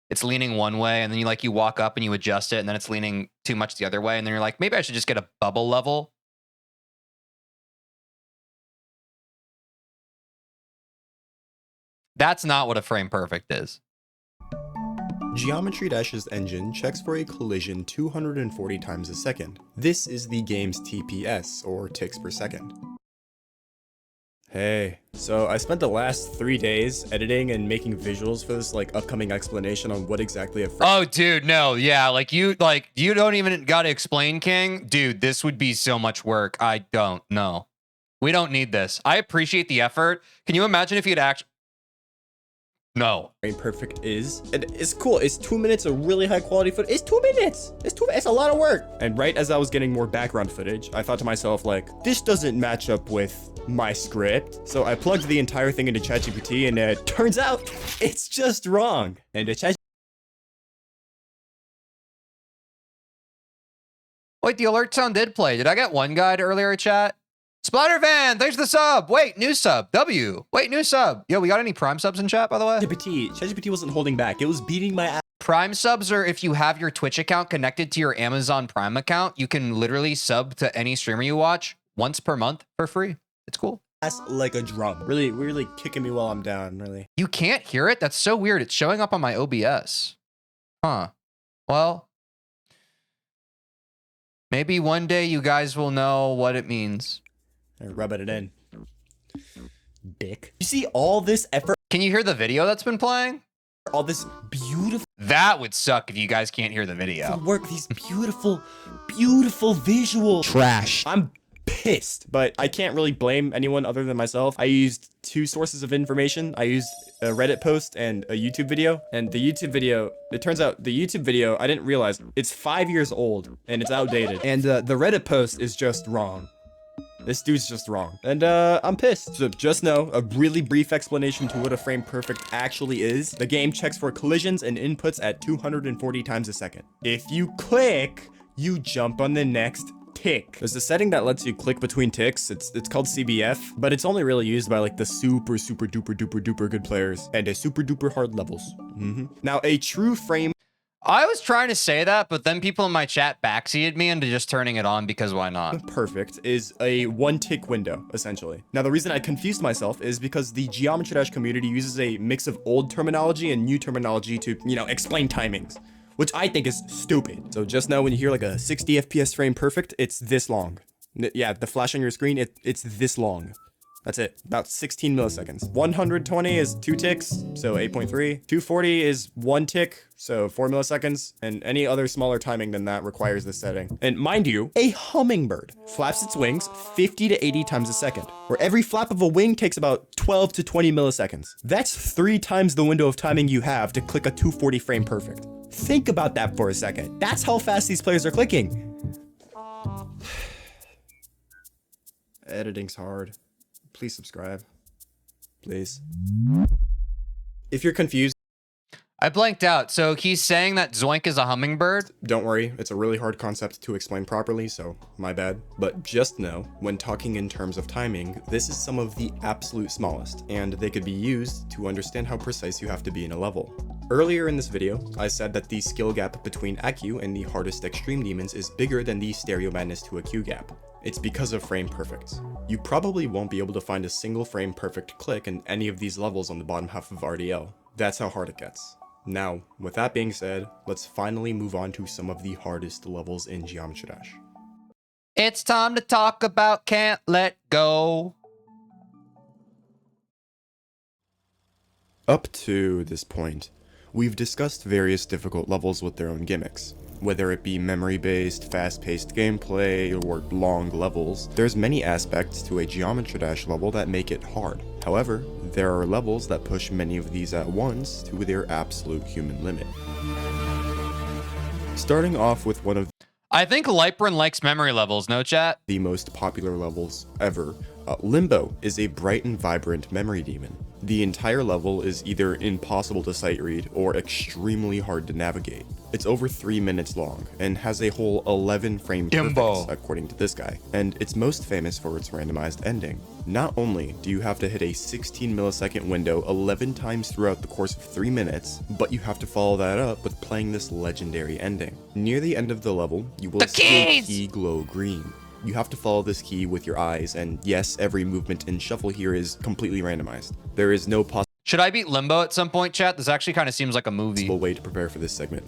It's leaning one way and then you walk up and you adjust it and then it's leaning too much the other way and then you're like, maybe I should just get a bubble level. That's not what a frame perfect is. Geometry Dash's engine checks for a collision 240 times a second. This is the game's TPS, or ticks per second. Hey, so I spent the last 3 days editing and making visuals for this like upcoming explanation on what exactly a Oh, dude, no, yeah, you don't even gotta explain, King. Dude, this would be so much work. I don't know. We don't need this. I appreciate the effort. Can you imagine if you'd actually... No. frame perfect is. And it's cool. It's 2 minutes of really high quality footage. It's 2 minutes. It's a lot of work. And right as I was getting more background footage, I thought to myself, like, this doesn't match up with my script. So I plugged the entire thing into ChatGPT, and it turns out it's just wrong. And Wait, the alert sound did play. Did I get one guide earlier, chat? Splattervan, thanks for the sub. Wait, new sub. W. Wait, new sub. Yo, we got any Prime subs in chat, by the way? ChatGPT wasn't holding back. It was beating my ass. Prime subs are if you have your Twitch account connected to your Amazon Prime account, you can literally sub to any streamer you watch once per month for free. It's cool. Like a drum. Really kicking me while I'm down, really. You can't hear it? That's so weird. It's showing up on my OBS. Huh. Well, maybe one day you guys will know what it means. Rubbing it in. Dick. You see all this effort? Can you hear the video that's been playing? All this beautiful That would suck if you guys can't hear the video. work, these beautiful visual trash. I'm pissed, but I can't really blame anyone other than myself. I used 2 sources of information. I used a Reddit post and a YouTube video. And the YouTube video, it turns out the YouTube video, I didn't realize it's 5 years old and it's outdated. And the Reddit post is just wrong. This dude's just wrong. And I'm pissed. So just know, a really brief explanation to what a frame perfect actually is. The game checks for collisions and inputs at 240 times a second. If you click, you jump on the next tick. There's a setting that lets you click between ticks. It's called CBF, but it's only really used by like the super duper good players and a super duper hard levels. Now a true frame I was trying to say that, but then people in my chat backseated me into just turning it on because why not? perfect is a 1-tick window, essentially. Now, the reason I confused myself is because the Geometry Dash community uses a mix of old terminology and new terminology to, explain timings, which I think is stupid. So just know when you hear like a 60 FPS frame perfect, it's this long. Yeah, the flash on your screen, it's this long. That's it, about 16 milliseconds. 120 is 2 ticks, so 8.3. 240 is 1 tick, so 4 milliseconds. And any other smaller timing than that requires this setting. And mind you, a hummingbird flaps its wings 50 to 80 times a second, where every flap of a wing takes about 12 to 20 milliseconds. That's 3 times the window of timing you have to click a 240 frame perfect. Think about that for a second. That's how fast these players are clicking. Editing's hard. Please subscribe. Please. If you're confused, I blanked out. So he's saying that Zoink is a hummingbird? don't worry. It's a really hard concept to explain properly, so my bad. But just know, when talking in terms of timing, this is some of the absolute smallest, and they could be used to understand how precise you have to be in a level. Earlier in this video, I said that the skill gap between AQ and the hardest extreme demons is bigger than the Stereo Madness to AQ gap. It's because of frame perfects. You probably won't be able to find a single frame perfect click in any of these levels on the bottom half of RDL. That's how hard it gets. Now, with that being said, let's finally move on to some of the hardest levels in Geometry Dash. It's time to talk about Can't Let Go. Up to this point, we've discussed various difficult levels with their own gimmicks. Whether it be memory-based, fast-paced gameplay, or long levels, there's many aspects to a Geometry Dash level that make it hard. However, there are levels that push many of these at once to their absolute human limit. Starting off with one of I think Lightburn likes memory levels, no chat? the most popular levels ever, Limbo is a bright and vibrant memory demon. The entire level is either impossible to sight read or extremely hard to navigate. It's over 3 minutes long and has a whole 11 frame Jimbo. perfects, according to this guy, and it's most famous for its randomized ending. Not only do you have to hit a 16 millisecond window 11 times throughout the course of 3 minutes, but you have to follow that up with playing this legendary ending. Near the end of the level, you will see a key glow green. You have to follow this key with your eyes, and yes, every movement and shuffle here is completely randomized. There is no Should I beat Limbo at some point, chat? This actually kind of seems like a movie. A way to prepare for this segment.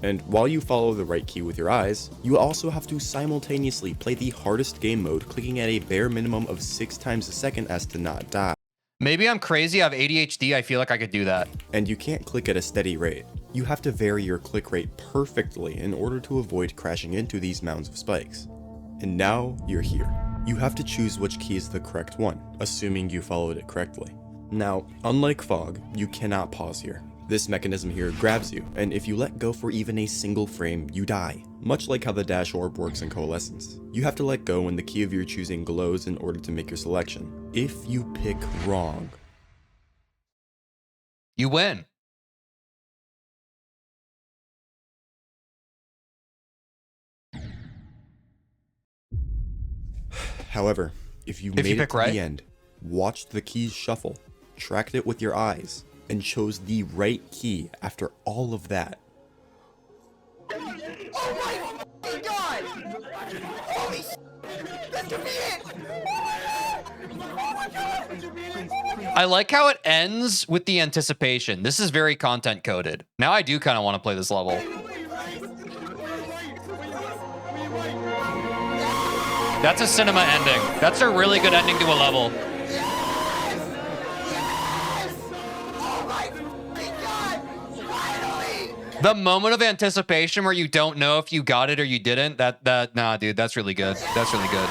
And while you follow the right key with your eyes, you also have to simultaneously play the hardest game mode, clicking at a bare minimum of 6 times a second as to not die. Maybe I'm crazy, I have ADHD, I feel like I could do that. And you can't click at a steady rate. You have to vary your click rate perfectly in order to avoid crashing into these mounds of spikes. And now you're here. You have to choose which key is the correct one, assuming you followed it correctly. Now, unlike Fog, you cannot pause here. This mechanism here grabs you, and if you let go for even a single frame, you die. Much like how the dash orb works in Coalescence. You have to let go when the key of your choosing glows in order to make your selection. If you pick wrong, You win. however, if you If you made it pick to right? the end, watched the keys shuffle, tracked it with your eyes, and chose the right key after all of that, I like how it ends with the anticipation. This is very content coded. Now I do kind of want to play this level. That's a cinema ending. That's a really good ending to a level. The moment of anticipation where you don't know if you got it or you didn't, nah, dude, that's really good. That's really good.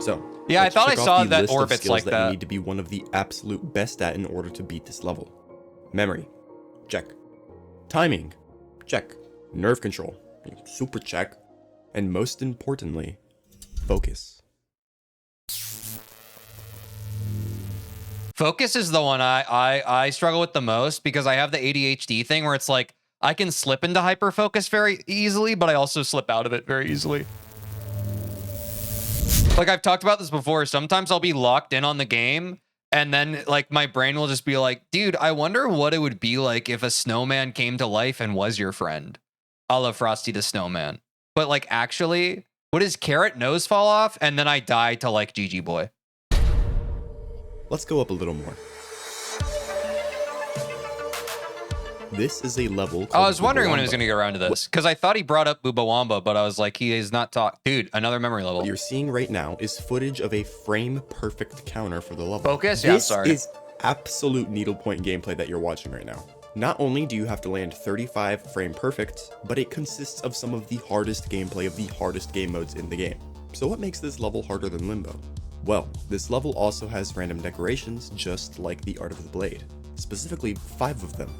So, Yeah, I let's thought I check off saw the that list of orbits skills like that that. you need to be one of the absolute best at in order to beat this level. Memory, check. Timing, check. Nerve control, super check. And most importantly, focus. Focus is the one I struggle with the most because I have the ADHD thing where it's like I can slip into hyper focus very easily, but I also slip out of it very easily. Like I've talked about this before. Sometimes I'll be locked in on the game and then like my brain will just be like, dude, I wonder what it would be like if a snowman came to life and was your friend. A la Frosty the Snowman. But like actually, would his carrot nose fall off? And then I die to like GG Boy. Let's go up a little more. This is a level called I was wondering when he was Bubawamba. going to get around to this because I thought he brought up Bubawamba, but I was like, he is not talk. Dude, another memory level. What you're seeing right now is footage of a frame perfect counter for the level. Focus? Yeah, This sorry. is absolute needlepoint gameplay that you're watching right now. Not only do you have to land 35 frame perfect, but it consists of some of the hardest gameplay of the hardest game modes in the game. So what makes this level harder than Limbo? Well, this level also has random decorations just like the Art of the Blade, specifically 5 of them.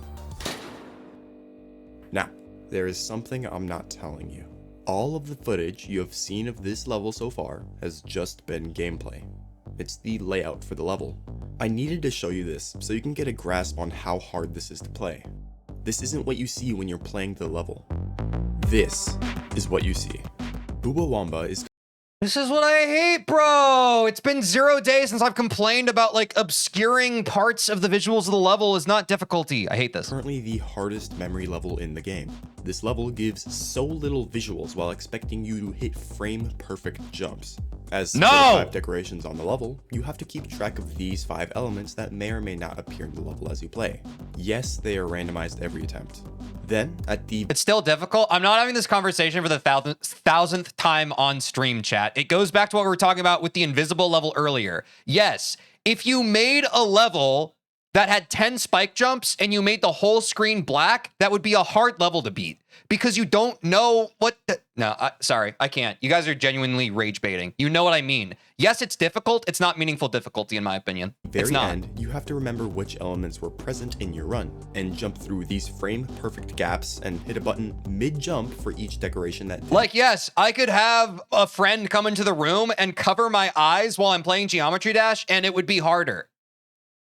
Now, there is something I'm not telling you. All of the footage you have seen of this level so far has just been gameplay. It's the layout for the level. I needed to show you this so you can get a grasp on how hard this is to play. This isn't what you see when you're playing the level. This is what you see. Bubawamba is This is what I hate, bro. It's been 0 days since I've complained about like obscuring parts of the visuals of the level is not difficulty. I hate this. currently the hardest memory level in the game. This level gives so little visuals while expecting you to hit frame perfect jumps. As No! there are 5 decorations on the level, you have to keep track of these 5 elements that may or may not appear in the level as you play. Yes, they are randomized every attempt. Then, at the It's still difficult. I'm not having this conversation for the thousandth time on stream, chat. It goes back to what we were talking about with the invisible level earlier. Yes, if you made a level that had 10 spike jumps and you made the whole screen black, that would be a hard level to beat because you don't know what the... No, sorry, I can't. You guys are genuinely rage baiting. You know what I mean. Yes, it's difficult. It's not meaningful difficulty in my opinion. It's very not. end, you have to remember which elements were present in your run, and jump through these frame perfect gaps and hit a button mid-jump for each decoration that Like, yes, I could have a friend come into the room and cover my eyes while I'm playing Geometry Dash, and it would be harder.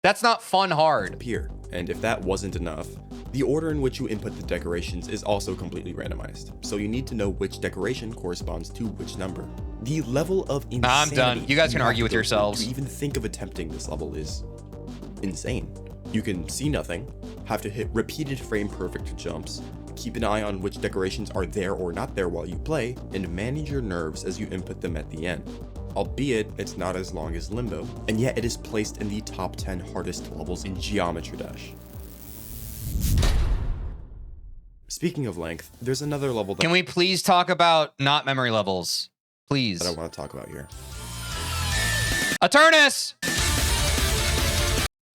That's not fun hard. appear. And if that wasn't enough, the order in which you input the decorations is also completely randomized, so you need to know which decoration corresponds to which number. The level of insanity I'm done. You guys can have argue to with go through yourselves. to even think of attempting this level is insane. You can see nothing, have to hit repeated frame perfect jumps, keep an eye on which decorations are there or not there while you play, and manage your nerves as you input them at the end. Albeit, it's not as long as Limbo, and yet it is placed in the top 10 hardest levels in Geometry Dash. Speaking of length, there's another level that Can we please talk about not memory levels? Please. I want to talk about here. Aturnus!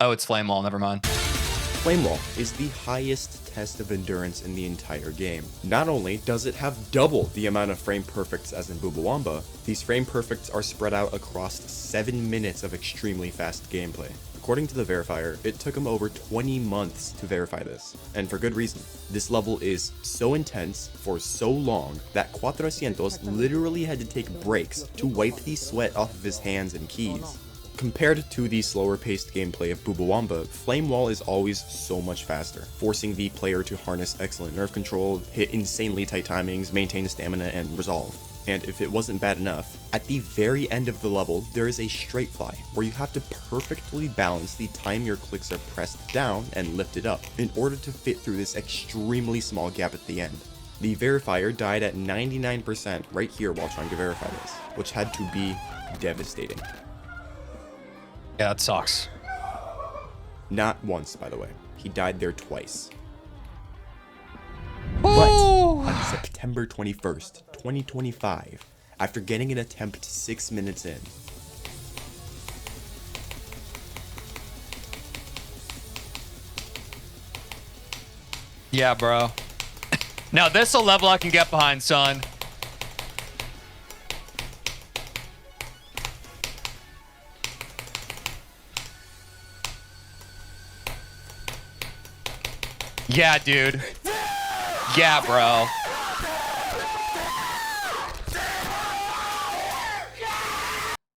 Oh, it's Flame Wall, never mind. Flame Wall is the highest test of endurance in the entire game. Not only does it have double the amount of frame perfects as in Bubawamba, these frame perfects are spread out across 7 minutes of extremely fast gameplay. According to the verifier, it took him over 20 months to verify this, and for good reason. This level is so intense for so long that Cuatrocientos literally had to take breaks to wipe the sweat off of his hands and keys. Compared to the slower paced gameplay of Bubawamba, Flame Wall is always so much faster, forcing the player to harness excellent nerve control, hit insanely tight timings, maintain stamina, and resolve. And if it wasn't bad enough, at the very end of the level, there is a straight fly, where you have to perfectly balance the time your clicks are pressed down and lifted up, in order to fit through this extremely small gap at the end. The verifier died at 99% right here while trying to verify this, which had to be devastating. Yeah, that sucks. Not once, by the way. He died there twice. Ooh. But on September 21st, 2025, after getting an attempt 6 minutes in, Yeah, bro. Now this a level I can get behind, son. Yeah, dude. Yeah, bro.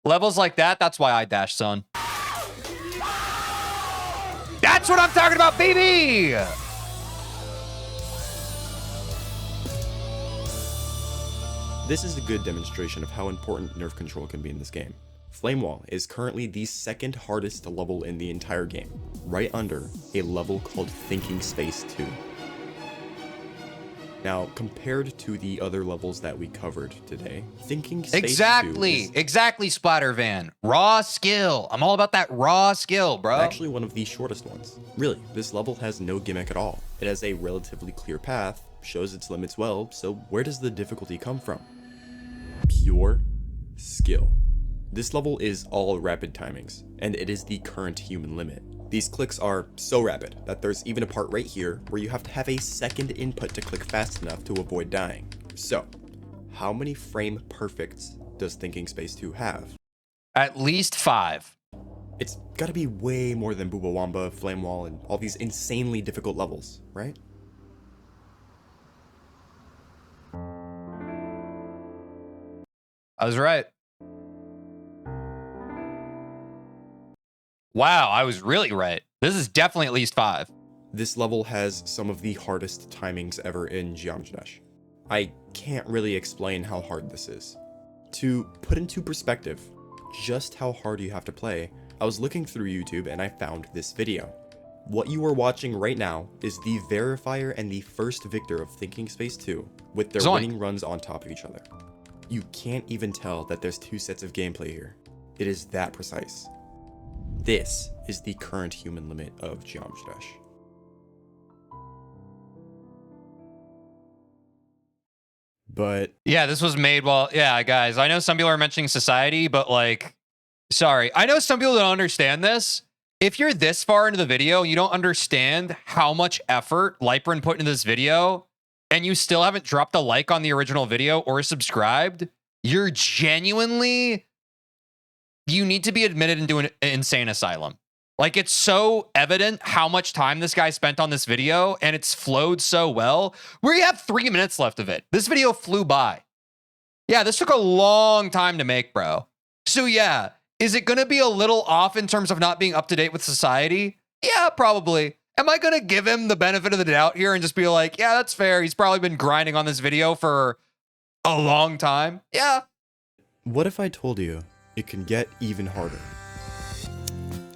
Levels like that, that's why I dash, son. That's what I'm talking about, baby! this is a good demonstration of how important nerve control can be in this game. Flame Wall is currently the second hardest level in the entire game, right under a level called Thinking Space 2. Now, compared to the other levels that we covered today, Thinking Space 2 is Exactly, Splattervan. Raw skill. I'm all about that raw skill, bro. actually one of the shortest ones. Really, this level has no gimmick at all. It has a relatively clear path, shows its limits well, so where does the difficulty come from? Pure skill. This level is all rapid timings, and it is the current human limit. These clicks are so rapid that there's even a part right here where you have to have a second input to click fast enough to avoid dying. So, how many frame perfects does Thinking Space 2 have? At least 5. It's gotta be way more than Bubawamba, Flame Wall, and all these insanely difficult levels, right? I was right. Wow, I was really right. This is definitely at least 5. This level has some of the hardest timings ever in Geometry Dash. I can't really explain how hard this is. To put into perspective just how hard you have to play, I was looking through YouTube and I found this video. What you are watching right now is the verifier and the first victor of Thinking Space 2 with their Zoink. winning runs on top of each other. You can't even tell that there's 2 sets of gameplay here. It is that precise. This is the current human limit of Geometry Dash. But Yeah, this was made while... Yeah, guys, I know some people are mentioning society, but like... Sorry, I know some people don't understand this. If you're this far into the video, you don't understand how much effort Lightburn put into this video, and you still haven't dropped a like on the original video or subscribed, you're genuinely... You need to be admitted into an insane asylum. Like, it's so evident how much time this guy spent on this video, and it's flowed so well. We have 3 minutes left of it. This video flew by. Yeah, this took a long time to make, bro. So yeah, is it gonna be a little off in terms of not being up to date with society? Yeah, probably. Am I gonna give him the benefit of the doubt here and just be like, yeah, that's fair. He's probably been grinding on this video for a long time. Yeah. what if I told you it can get even harder?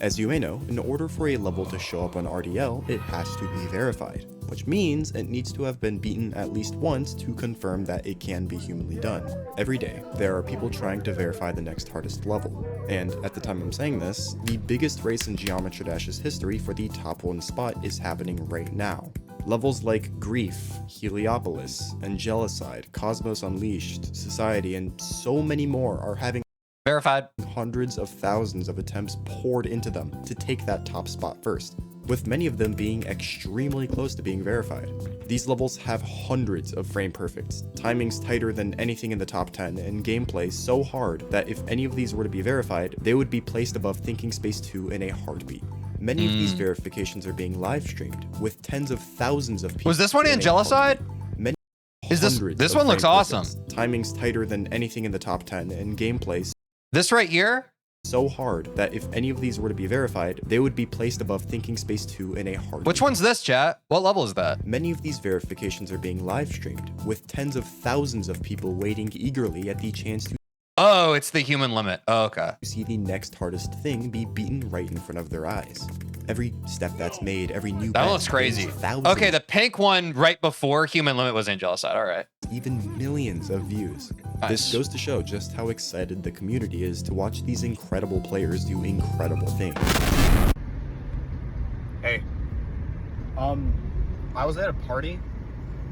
As you may know, in order for a level to show up on RDL, it has to be verified. which means it needs to have been beaten at least once to confirm that it can be humanly done. Every day, there are people trying to verify the next hardest level, and at the time I'm saying this, the biggest race in Geometry Dash's history for the top 1 spot is happening right now. Levels like Grief, Heliopolis, Angelicide, Cosmos Unleashed, Society, and so many more are having Verified. hundreds of thousands of attempts poured into them to take that top spot first, with many of them being extremely close to being verified. These levels have hundreds of frame perfects, timings tighter than anything in the top 10, and gameplay so hard that if any of these were to be verified, they would be placed above Thinking Space 2 in a heartbeat. Many of these verifications are being live streamed, with tens of thousands of people. Was this one in a Angelicide? heartbeat. Many Is this hundreds this of one looks frame awesome. perfects, timings tighter than anything in the top 10, and gameplay This right here? so hard that if any of these were to be verified, they would be placed above Thinking Space 2 in a heartbeat. Which one's this, chat? What level is that? Many of these verifications are being live streamed, with tens of thousands of people waiting eagerly at the chance to Oh, it's the human limit. Oh, okay. see the next hardest thing be beaten right in front of their eyes. Every step that's made, every new That bet looks crazy. brings thousands, Okay, the pink one right before human limit was Angelicide. All right. even millions of views. This Nice. goes to show just how excited the community is to watch these incredible players do incredible things. Hey. I was at a party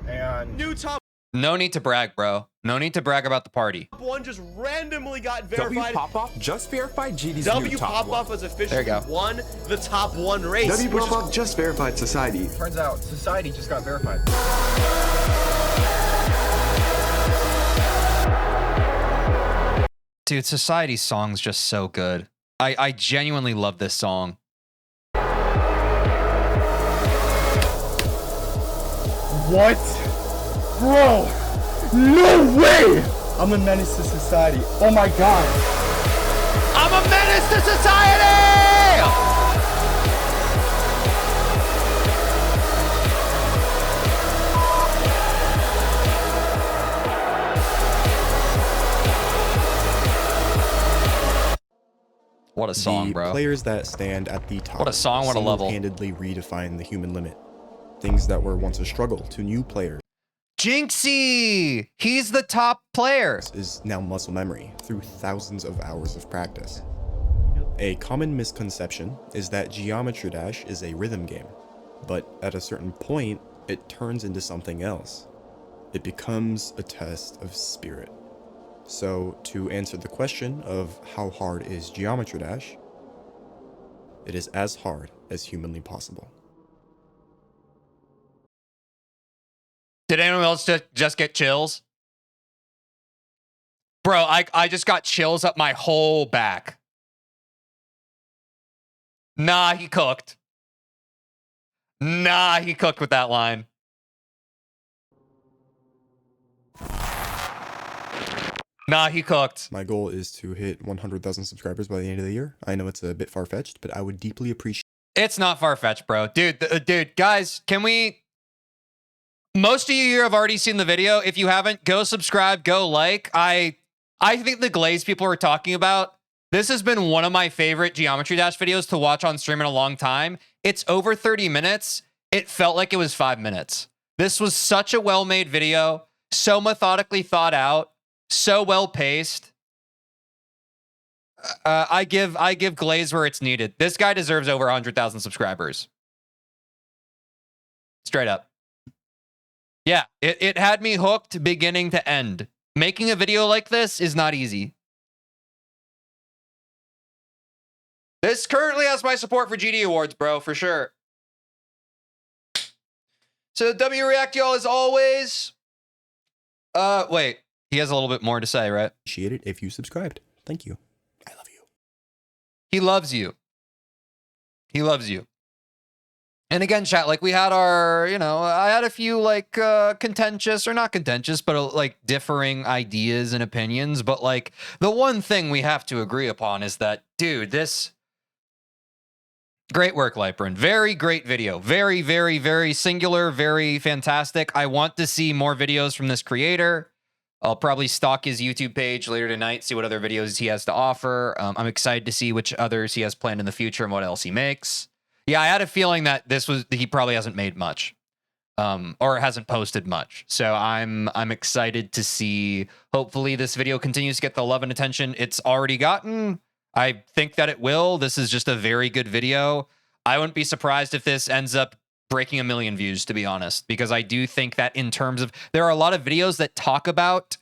and New top No need to brag, bro. No need to brag about the party. one just randomly got W verified. Pop-Off just verified GD's W new top Pop one. Off has There officially you go. won the top 1 race. W which is- Pop-Off just verified Society. turns out Society just got verified. Dude, Society's song's just so good. I genuinely love this song. What? Bro! No way! I'm a menace to society. Oh my god. I'm a menace to society! What a song, the bro. players that stand at the top What a song, what a level. single-handedly redefine the human limit. Things that were once a struggle to new players Jinxie! He's the top player. is now muscle memory through thousands of hours of practice. A common misconception is that Geometry Dash is a rhythm game, but at a certain point, it turns into something else. It becomes a test of spirit. So, to answer the question of how hard is Geometry Dash, it is as hard as humanly possible. Did anyone else just get chills? Bro, I just got chills up my whole back. Nah, he cooked. Nah, he cooked with that line. Nah, he cooked. My goal is to hit 100,000 subscribers by the end of the year. I know it's a bit far-fetched, but I would deeply appreciate It's not far-fetched, bro. Dude, guys, can we... Most of you here have already seen the video. If you haven't, go subscribe, go like. I think the Glaze people are talking about, this has been one of my favorite Geometry Dash videos to watch on stream in a long time. It's over 30 minutes. It felt like it was 5 minutes. This was such a well-made video, so methodically thought out, so well-paced. I give Glaze where it's needed. This guy deserves over 100,000 subscribers. Straight up. Yeah, it had me hooked beginning to end. Making a video like this is not easy. This currently has my support for GD Awards, bro, for sure. So W React, y'all, as always. Wait, he has a little bit more to say, right? it if you subscribed. Thank you. I love you. He loves you. He loves you. And again, chat, like we had our, I had a few like contentious or not contentious, but like differing ideas and opinions. But like the one thing we have to agree upon is that, dude, this great work, Lightburn. Very great video. Very, very, very singular, very fantastic. I want to see more videos from this creator. I'll probably stalk his YouTube page later tonight, see what other videos he has to offer. I'm excited to see which others he has planned in the future and what else he makes. Yeah, I had a feeling that he probably hasn't made much. or hasn't posted much. So I'm excited to see. Hopefully, this video continues to get the love and attention it's already gotten. I think that it will. This is just a very good video. I wouldn't be surprised if this ends up breaking 1 million views, to be honest, because I do think that in terms of, there are a lot of videos that talk about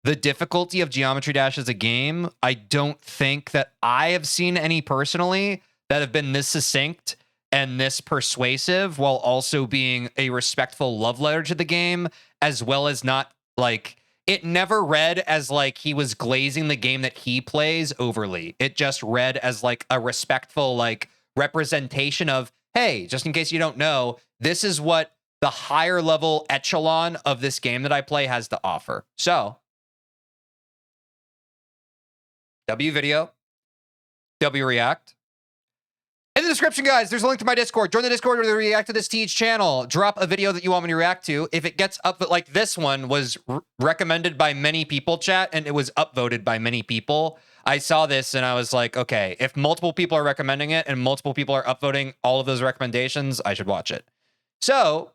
the difficulty of Geometry Dash as a game. I don't think that I have seen any personally that have been this succinct and this persuasive while also being a respectful love letter to the game, as well as not like, it never read as like he was glazing the game that he plays overly. It just read as like a respectful like representation of, hey, just in case you don't know, this is what the higher level echelon of this game that I play has to offer. So, W video, W react. In the description, guys, there's a link to my Discord. Join the Discord where they react to this Teej channel. Drop a video that you want me to react to. If it gets up, like this one was recommended by many people, chat, and it was upvoted by many people. I saw this and I was like, okay, if multiple people are recommending it and multiple people are upvoting all of those recommendations, I should watch it. So,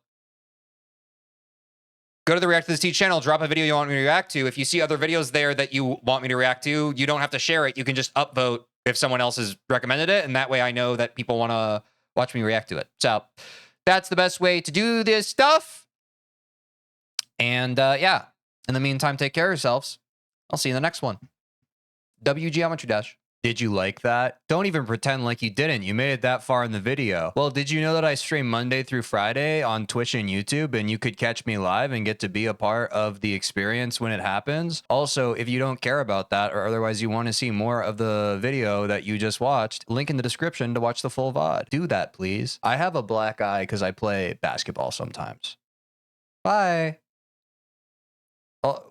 go to the React to this Teej channel, drop a video you want me to react to. If you see other videos there that you want me to react to, you don't have to share it. You can just upvote if someone else has recommended it, and that way I know that people want to watch me react to it. So that's the best way to do this stuff. And yeah, in the meantime, take care of yourselves. I'll see you in the next one. W Geometry Dash. Did you like that? Don't even pretend like you didn't. You made it that far in the video. Well, did you know that I stream Monday through Friday on Twitch and YouTube, and you could catch me live and get to be a part of the experience when it happens? Also, if you don't care about that, or otherwise you want to see more of the video that you just watched, link in the description to watch the full VOD. Do that, please. I have a black eye because I play basketball sometimes. Bye. Oh.